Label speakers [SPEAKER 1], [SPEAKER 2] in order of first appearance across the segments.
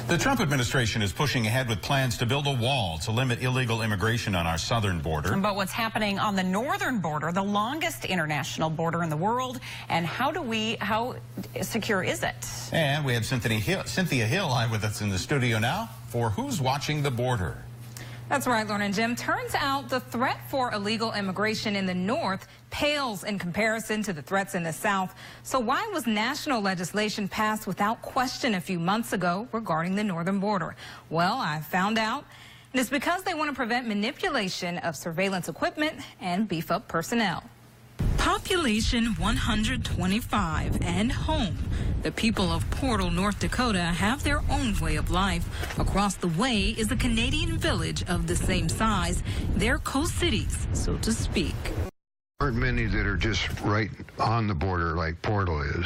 [SPEAKER 1] The Trump administration is pushing ahead with plans to build a wall to limit illegal immigration on our southern border.
[SPEAKER 2] But what's happening on the northern border, the longest international border in the world, and how secure is it?
[SPEAKER 1] And we have Cynthia Hill live with us in the studio now for Who's Watching the Border.
[SPEAKER 3] That's right, Lauren and Jim. Turns out the threat for illegal immigration in the north pales in comparison to the threats in the south. So why was national legislation passed without question a few months ago regarding the northern border? Well, I found out. And it's because they want to prevent manipulation of surveillance equipment and beef up personnel. Population 125 and home. The people of Portal, North Dakota have their own way of life. Across the way is a Canadian village of the same size. They're co-cities, so to speak.
[SPEAKER 4] Aren't many that are just right on the border like Portal is,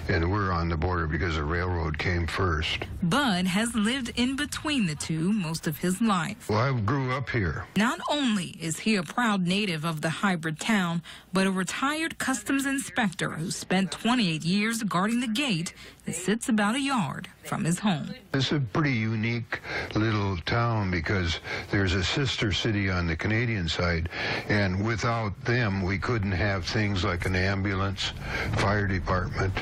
[SPEAKER 4] and we're on the border because the railroad came first.
[SPEAKER 3] Bud has lived in between the two most of his life.
[SPEAKER 4] Well, I grew up here.
[SPEAKER 3] Not only is he a proud native of the hybrid town, but a retired customs inspector who spent 28 years guarding the gate that sits about a yard from his home.
[SPEAKER 4] It's a pretty unique little town because there's a sister city on the Canadian side, and without them we couldn't have things like an ambulance, fire department,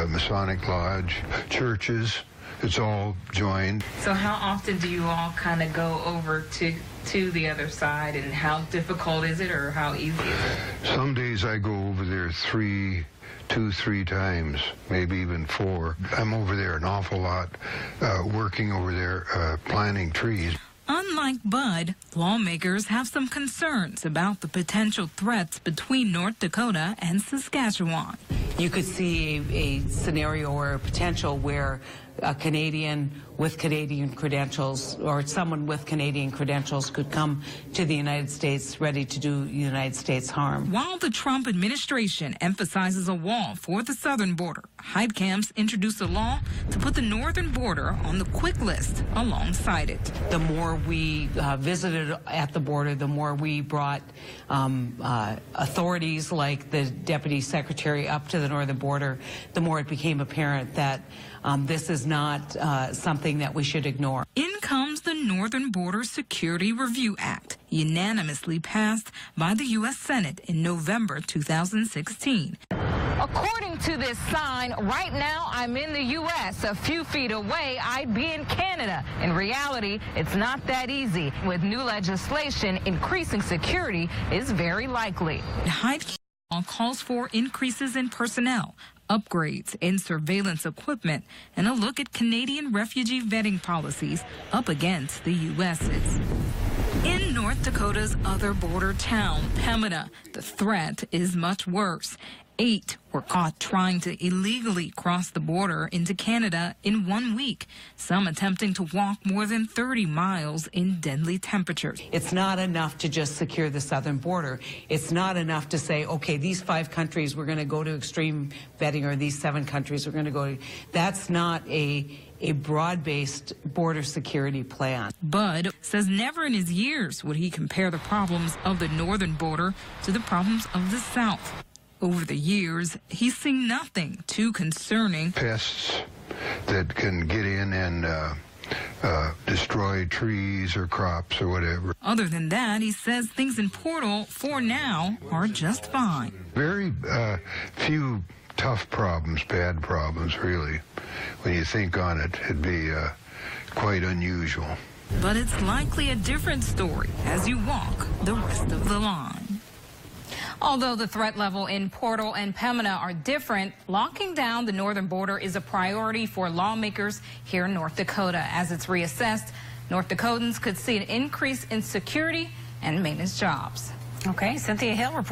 [SPEAKER 4] Masonic Lodge, churches. It's all joined.
[SPEAKER 3] So how often do you all kind of go over to the other side, and how difficult is it, or how easy is it?
[SPEAKER 4] Some days I go over there two, three times, maybe even four. I'm over there an awful lot, working over there, planting trees.
[SPEAKER 3] Unlike Bud, lawmakers have some concerns about the potential threats between North Dakota and Saskatchewan.
[SPEAKER 5] You could see a scenario or a potential where a Canadian with Canadian credentials or someone with Canadian credentials could come to the United States ready to do the United States harm.
[SPEAKER 3] While the Trump administration emphasizes a wall for the southern border, Heitkamp introduced a law to put the northern border on the quick list alongside it.
[SPEAKER 5] The more we visited at the border, the more we brought authorities like the deputy secretary up to the northern border, the more it became apparent that this is not something that we should ignore.
[SPEAKER 3] In comes the Northern Border Security Review Act, unanimously passed by the U.S. Senate in November 2016.
[SPEAKER 6] According to this sign, right now I'm in the U.S. A few feet away, I'd be in Canada. In reality, it's not that easy. With new legislation, increasing security is very likely.
[SPEAKER 3] Heitkamp calls for increases in personnel, upgrades in surveillance equipment, and a look at Canadian refugee vetting policies up against the U.S.'s. In North Dakota's other border town, Pembina, the threat is much worse. 8 were caught trying to illegally cross the border into Canada in 1 week, some attempting to walk more than 30 miles in deadly temperatures.
[SPEAKER 5] It's not enough to just secure the southern border. It's not enough to say, okay, these 5 countries we're going to go to extreme vetting, or these 7 countries we're going to go to. That's not a broad-based border security plan.
[SPEAKER 3] Bud says never in his years would he compare the problems of the northern border to the problems of the south. Over the years, he's seen nothing too concerning.
[SPEAKER 4] Pests that can get in and destroy trees or crops or whatever.
[SPEAKER 3] Other than that, he says things in Portal, for now, are just fine.
[SPEAKER 4] Very few tough problems, bad problems, really. When you think on it, it'd be quite unusual.
[SPEAKER 3] But it's likely a different story as you walk the rest of the line. Although the threat level in Portal and Pembina are different, locking down the northern border is a priority for lawmakers here in North Dakota. As it's reassessed, North Dakotans could see an increase in security and maintenance jobs.
[SPEAKER 2] Okay, Cynthia Hill reporting.